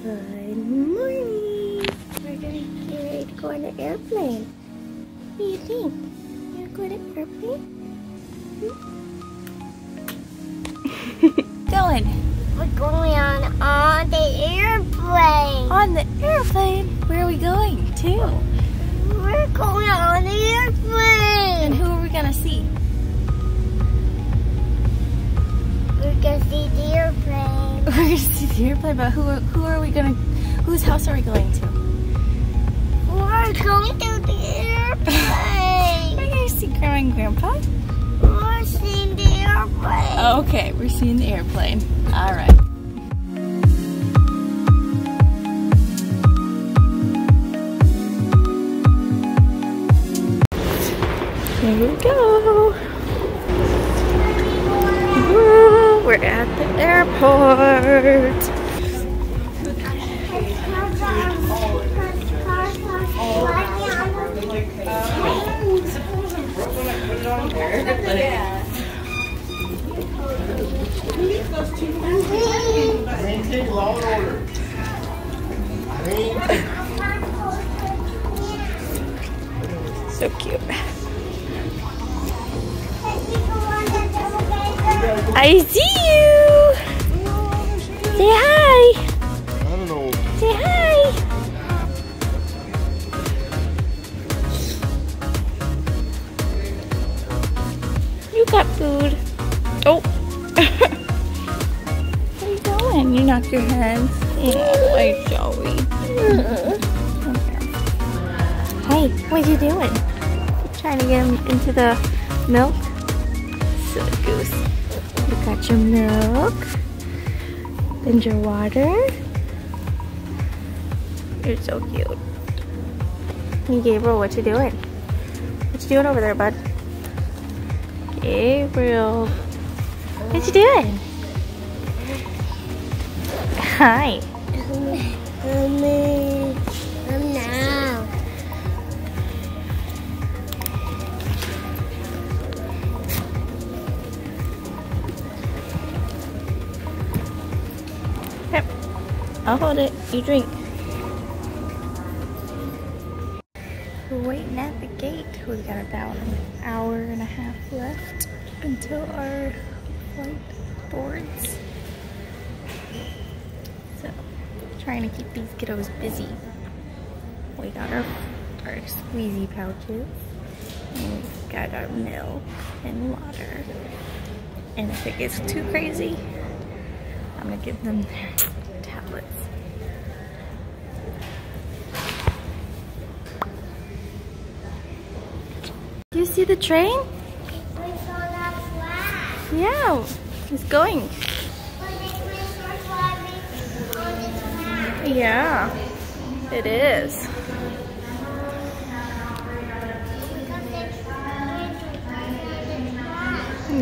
Good morning. We're gonna get ready to go on the airplane. What do you think? You wanna go on the airplane? Going. We're going on the airplane. On the airplane? Where are we going to? We're going on the airplane. And who are we gonna see? We're gonna see the airplane. We're gonna see the airplane, but who are we gonna? Whose house are we going to? We're going to the airplane. We're gonna see Grandma and Grandpa. We're seeing the airplane. Okay, we're seeing the airplane. All right. Here we go. Woo, we're at the airport. So cute. I see you. Say hi. I don't know. Say hi. You got food. Oh. Where you going? You knocked your hands. Oh, my Joey. Hey, what are you doing? You trying to get him into the milk? Silly goose. You got your milk and your water. You're so cute. Hey, Gabriel, what you doing? What you doing over there, bud? Gabriel, what you doing? Hi. I'm now. Yep. I'll hold it. You drink. We're waiting at the gate. We've got about an hour and a half left until our flight boards. So, trying to keep these kiddos busy. We got our squeezy pouches. And we've got our milk and water. And if it gets too crazy, I'm gonna give them their tablets. Do you see the train? We saw that flag. Yeah, it's going. But they went so far on the flag. Yeah, it is.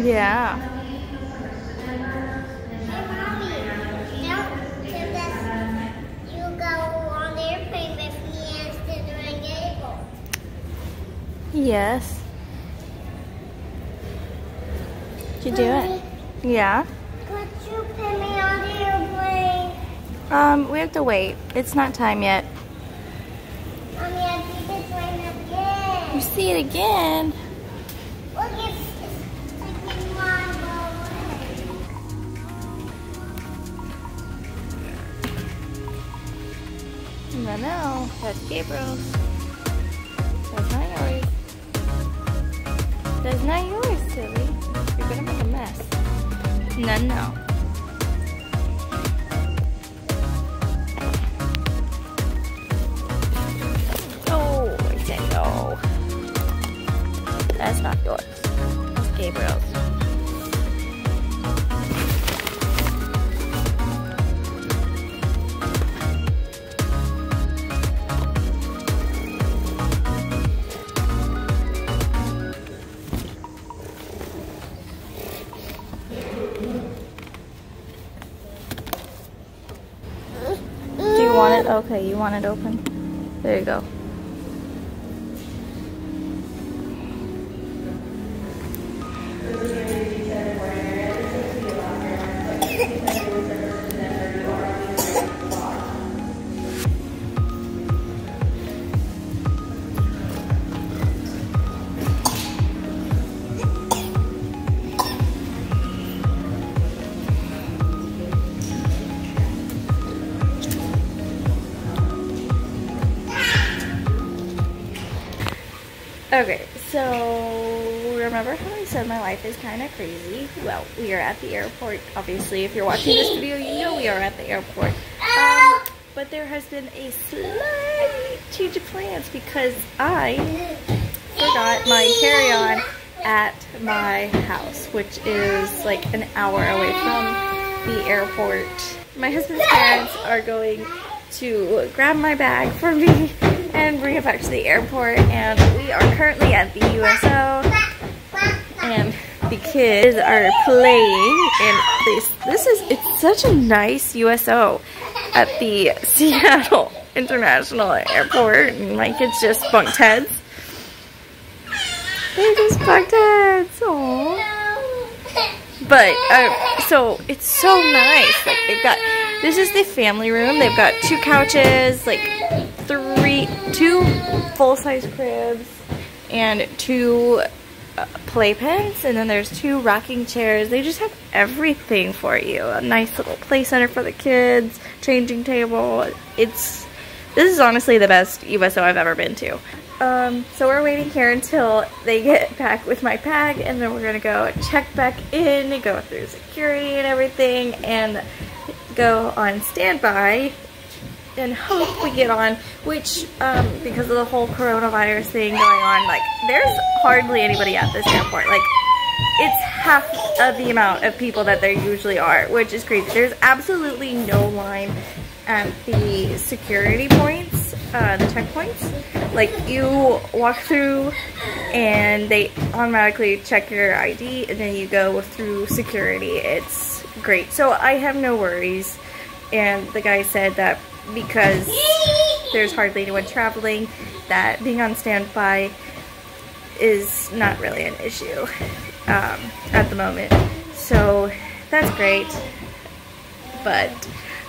Yeah. Hey, Mommy, now you go on the airplane with me and Stither and Gable. Yes. What you doing? Yeah. Could you put me on the airplane? We have to wait. It's not time yet. Mommy, I see the train again. You see it again? Look, it's taking one away. No, that's Gabriel's. That's not yours. That's not yours, silly. You're gonna make a mess. No. Oh, I said no. That's not yours. That's Gabriel's. Want it? Okay, you want it open? There you go. Okay, so remember how I said my life is kind of crazy? Well, we are at the airport. Obviously, if you're watching this video, you know we are at the airport. But there has been a slight change of plans because I forgot my carry-on at my house, which is like an hour away from the airport. My husband's parents are going to grab my bag for me and bring it back to the airport, and we are currently at the USO, and the kids are playing, and it's such a nice USO at the Seattle International Airport, and my kids just bunked heads. They just bunked heads, aww. But, so it's so nice. Like, this is the family room. They've got 2 couches, like 2 full-size cribs, and 2 playpens, and then there's 2 rocking chairs. They just have everything for you. A nice little play center for the kids, changing table. This is honestly the best USO I've ever been to. So we're waiting here until they get back with my bag, and then we're gonna go check back in and go through security and everything, and go on standby and hope we get on, which because of the whole coronavirus thing going on, like, there's hardly anybody at this airport. Like, it's half of the amount of people that there usually are, which is crazy. There's absolutely no line at the security points, the checkpoints. Like, you walk through and they automatically check your ID, and then you go through security. It's great. So I have no worries, and the guy said that because there's hardly anyone traveling, that being on standby is not really an issue at the moment. So that's great, but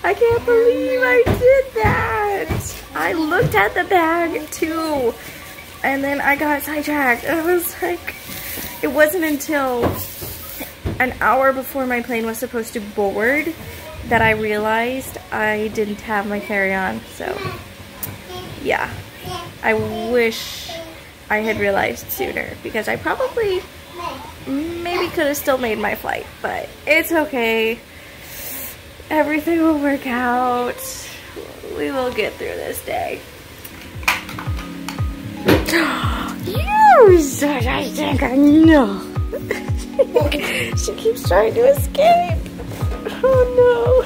I can't believe I did that. I looked at the bag too, and then I got sidetracked. I was like, it wasn't until an hour before my plane was supposed to board that I realized I didn't have my carry-on. So yeah, I wish I had realized sooner, because I probably maybe could have still made my flight, but it's okay. Everything will work out. We will get through this day. You said I think I know. She keeps trying to escape. Oh no.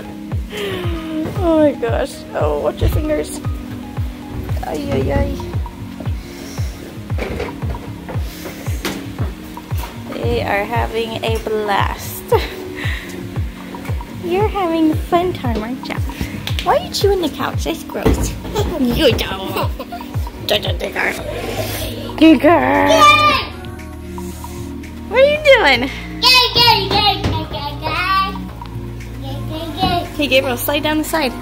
Oh my gosh. Oh, watch your fingers. Ay, ay, ay. They are having a blast. You're having a fun time, aren't you? Why are you chewing the couch? That's gross. You don't. Good girl. What are you doing? Okay, Gabriel, slide down the side.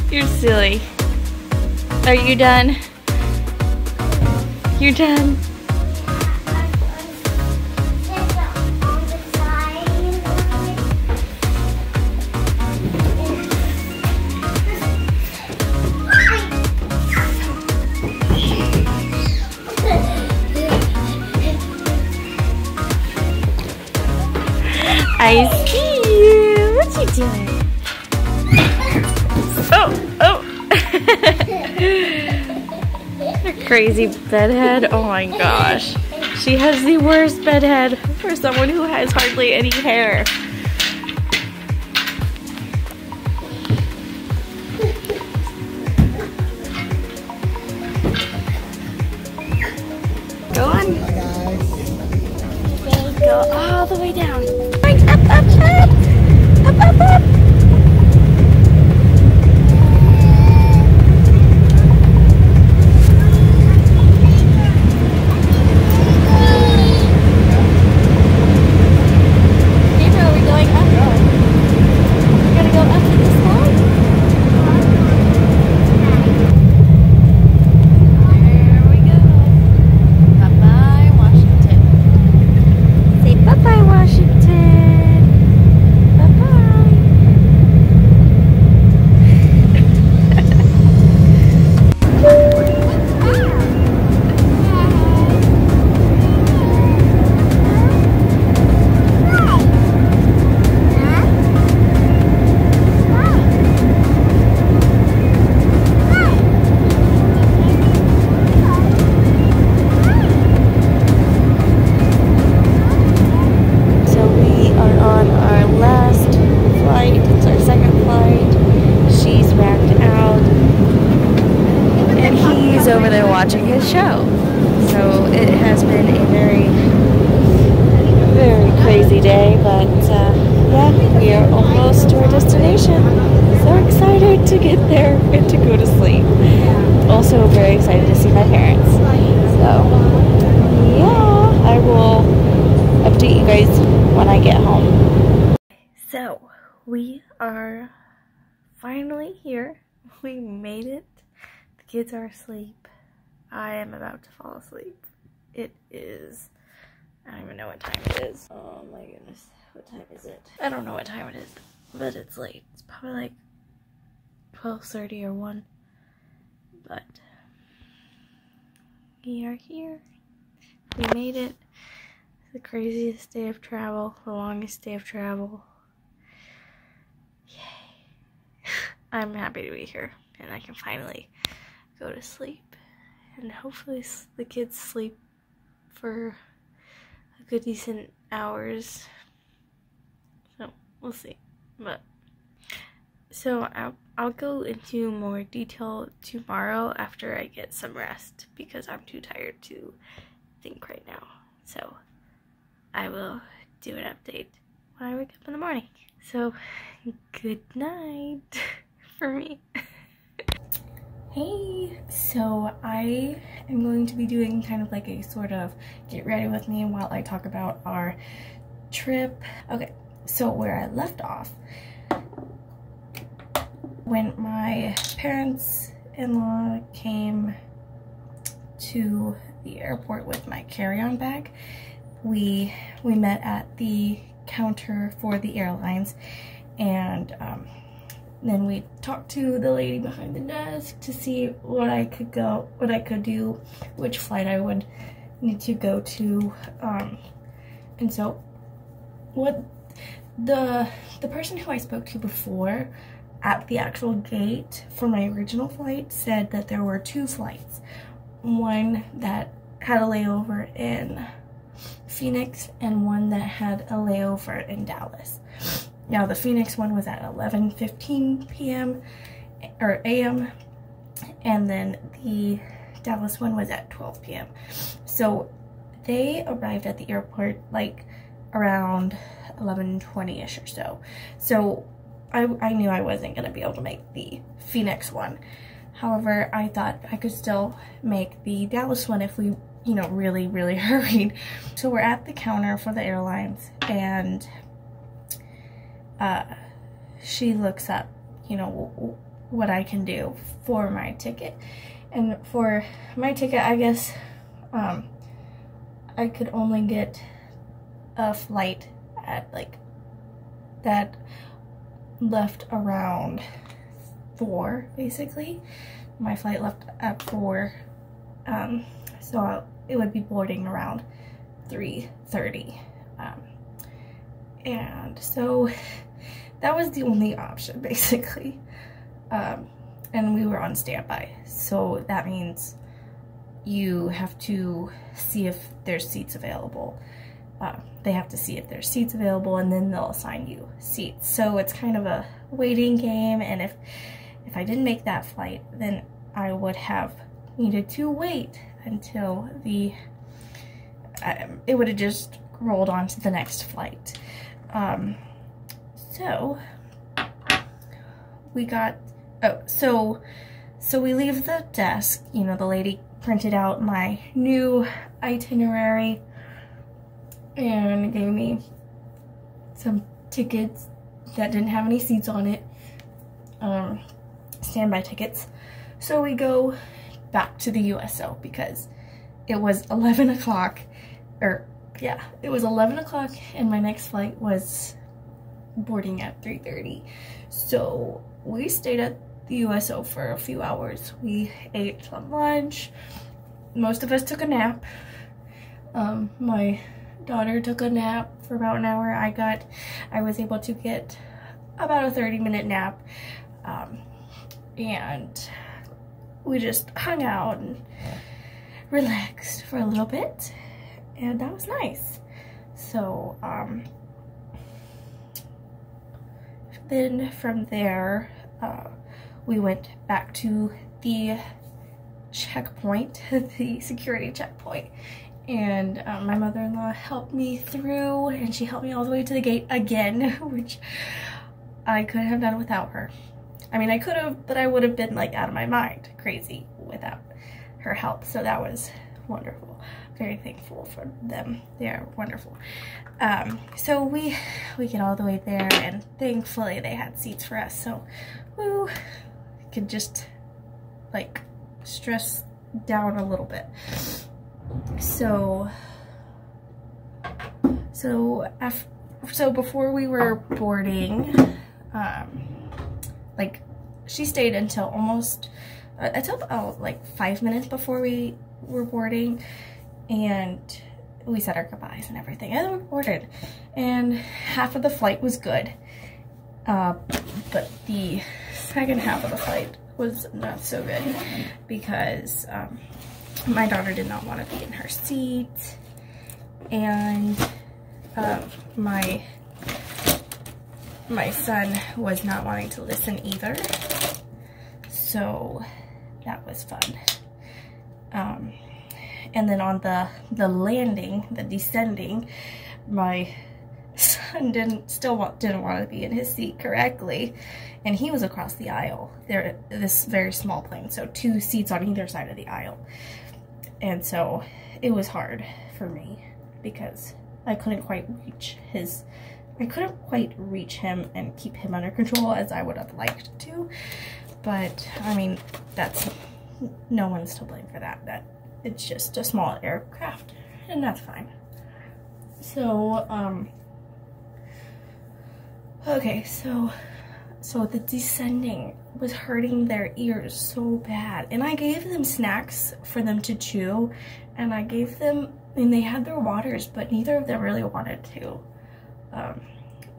You're silly. Are you done? You're done? I see you. What you doing? Oh. A crazy bedhead. Oh my gosh. She has the worst bedhead for someone who has hardly any hair. Go on. Go all the way down. Up. Washington. show. So it has been a very, very crazy day, but yeah, we are almost to our destination. So excited to get there and to go to sleep. Also very excited to see my parents. So yeah, I will update you guys when I get home. So we are finally here. We made it. The kids are asleep. I am about to fall asleep. It is, I don't even know what time it is. Oh my goodness, what time is it? I don't know what time it is, but it's late. It's probably like 12:30 or 1. But we are here. We made it. The craziest day of travel, the longest day of travel. Yay. I'm happy to be here, and I can finally go to sleep. And hopefully the kids sleep for a good decent hours. So we'll see. But so I'll go into more detail tomorrow after I get some rest, because I'm too tired to think right now. So I will do an update when I wake up in the morning. So good night for me. Hey, so I am going to be doing kind of like a sort of get ready with me while I talk about our trip. Okay, so where I left off, when my parents-in-law came to the airport with my carry-on bag, we met at the counter for the airlines, and then we talked to the lady behind the desk to see what I could do, which flight I would need to go to, and so what the person who I spoke to before at the actual gate for my original flight said that there were 2 flights, one that had a layover in Phoenix and one that had a layover in Dallas. Now the Phoenix one was at 11:15 p.m. or a.m. and then the Dallas one was at 12 p.m. So they arrived at the airport like around 11:20ish or so. So I knew I wasn't going to be able to make the Phoenix one. However, I thought I could still make the Dallas one if we, you know, really, really hurried. So we're at the counter for the airlines, and she looks up, you know, what I can do for my ticket. And for my ticket, I guess I could only get a flight at like that left around 4, basically. My flight left at 4, so it would be boarding around 3:30, and so that was the only option, basically. And we were on standby, so that means you have to see if there's seats available. They have to see if there's seats available, and then they'll assign you seats. So it's kind of a waiting game, and if I didn't make that flight, then I would have needed to wait until it would have just rolled on to the next flight. So we got, so we leave the desk, you know, the lady printed out my new itinerary and gave me some tickets that didn't have any seats on it, standby tickets. So we go back to the USO because it was 11 o'clock, or yeah, it was 11 o'clock, and my next flight was boarding at 3:30. So we stayed at the USO for a few hours. We ate some lunch. Most of us took a nap. My daughter took a nap for about an hour. I was able to get about a 30-minute nap, and we just hung out and relaxed for a little bit, and that was nice. So then from there we went back to the checkpoint, the security checkpoint. And my mother-in-law helped me through, and she helped me all the way to the gate again, which I couldn't have done without her. I mean, I could have, but I would have been like out of my mind crazy without her help. So that was wonderful. Very thankful for them. They are wonderful. So we get all the way there, and thankfully they had seats for us. So, woo, could just like stress down a little bit. So before we were boarding, like she stayed until almost until like 5 minutes before we were boarding, and we said our goodbyes and everything, and then we boarded, and half of the flight was good, but the second half of the flight was not so good because my daughter did not want to be in her seat, and my son was not wanting to listen either, so that was fun. And then on the landing, the descending, my son didn't want to be in his seat correctly, and he was across the aisle. This very small plane, so 2 seats on either side of the aisle, and so it was hard for me because I couldn't quite reach him and keep him under control as I would have liked to. But I mean, that's no one's to blame for that. It's just a small aircraft, and that's fine. So okay, so the descending was hurting their ears so bad, and I gave them snacks for them to chew, and I gave them, and they had their waters, but neither of them really wanted to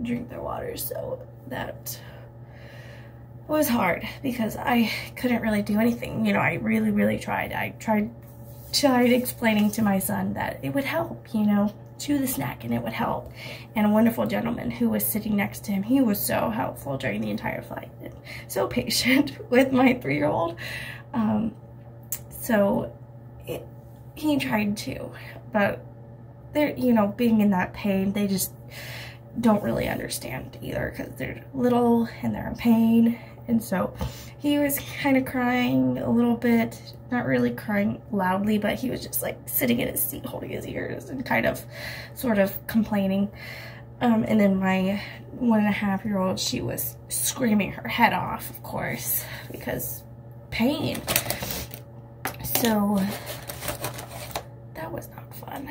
drink their waters, so that was hard because I couldn't really do anything. You know, I really tried. I tried explaining to my son that it would help, you know, chew the snack and it would help. And a wonderful gentleman who was sitting next to him, he was so helpful during the entire flight and so patient with my 3-year-old. So he tried to, but they're, you know, being in that pain, they just don't really understand either because they're little and they're in pain. And so he was kind of crying a little bit, not really crying loudly, but he was just like sitting in his seat holding his ears and kind of sort of complaining. And then my 1.5-year-old, she was screaming her head off, of course, because pain. So that was not fun.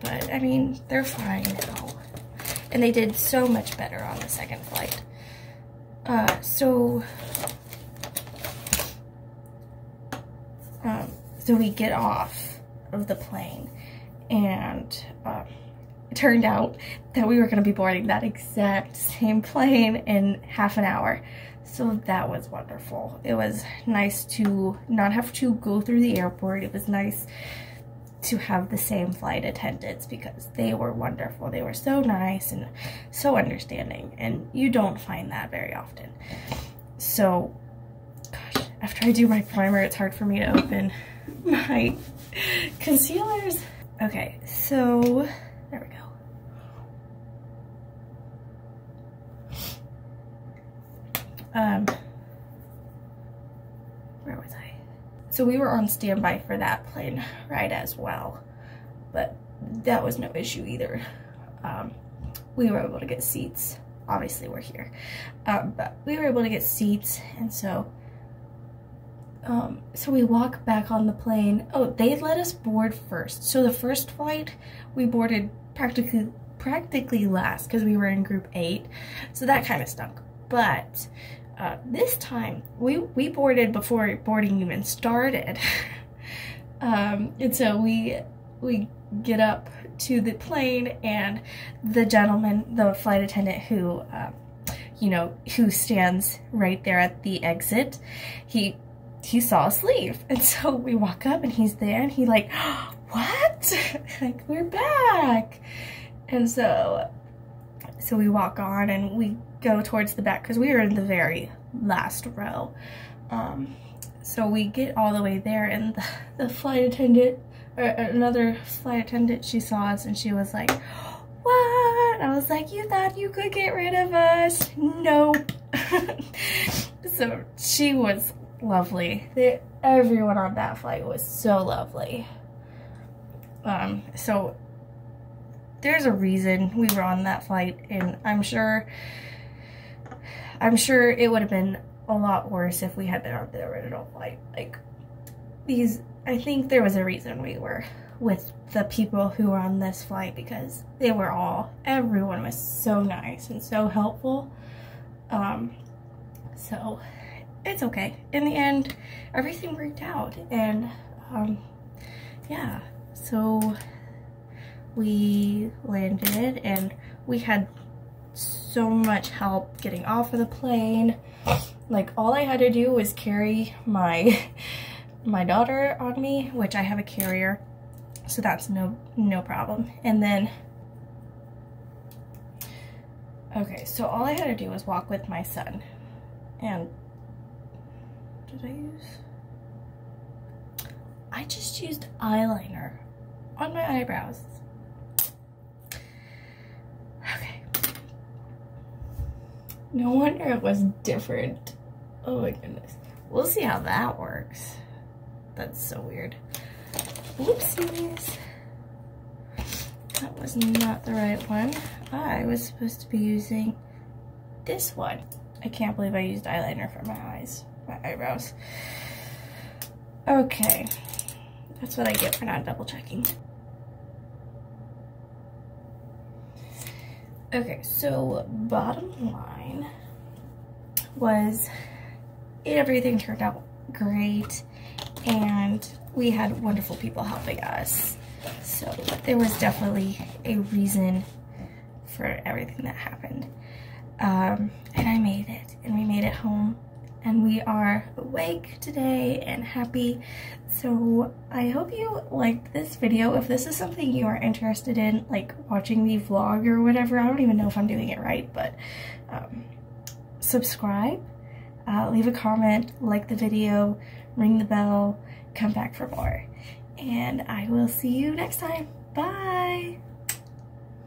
But I mean, they're fine now. And they did so much better on the second flight. So we get off of the plane, and it turned out that we were going to be boarding that exact same plane in half an hour. So that was wonderful. It was nice to not have to go through the airport. It was nice to have the same flight attendants because they were wonderful. They were so nice and so understanding, and you don't find that very often. So, gosh, after I do my primer, it's hard for me to open my concealers. Okay, so there we go. Where was I? So we were on standby for that plane ride as well, but that was no issue either. We were able to get seats. Obviously we're here, but we were able to get seats, and so we walk back on the plane. Oh, they let us board first. So the first flight we boarded practically last because we were in group 8, so that kind of stunk. But this time we boarded before boarding even started. And so we get up to the plane, and the gentleman, the flight attendant who you know, who stands right there at the exit, he saw us leave, and so we walk up and he's there, and he like, what? Like, we're back. And so we walk on and we go towards the back because we were in the very last row. So we get all the way there, and the flight attendant, or another flight attendant, she saw us and she was like, "What?" I was like, "You thought you could get rid of us? Nope." So she was lovely. Everyone on that flight was so lovely. So there's a reason we were on that flight, and I'm sure it would have been a lot worse if we had been on the original flight. Like, I think there was a reason we were with the people who were on this flight, because everyone was so nice and so helpful. So it's okay. In the end, everything worked out, and yeah, so we landed, and we had so much help getting off of the plane. Like, all I had to do was carry my daughter on me, which I have a carrier, so that's no problem. And then, okay, so all I had to do was walk with my son. And I just used eyeliner on my eyebrows. Okay. No wonder it was different. Oh my goodness. We'll see how that works. That's so weird. Whoopsies. That was not the right one. I was supposed to be using this one. I can't believe I used eyeliner for my eyebrows. Okay. That's what I get for not double checking. Okay, so bottom line was everything turned out great, and we had wonderful people helping us. So there was definitely a reason for everything that happened. And I made it, and we made it home, and we are awake today and happy. So I hope you liked this video. If this is something you are interested in, like watching me vlog or whatever, I don't even know if I'm doing it right, but subscribe, leave a comment, like the video, ring the bell, come back for more. And I will see you next time. Bye!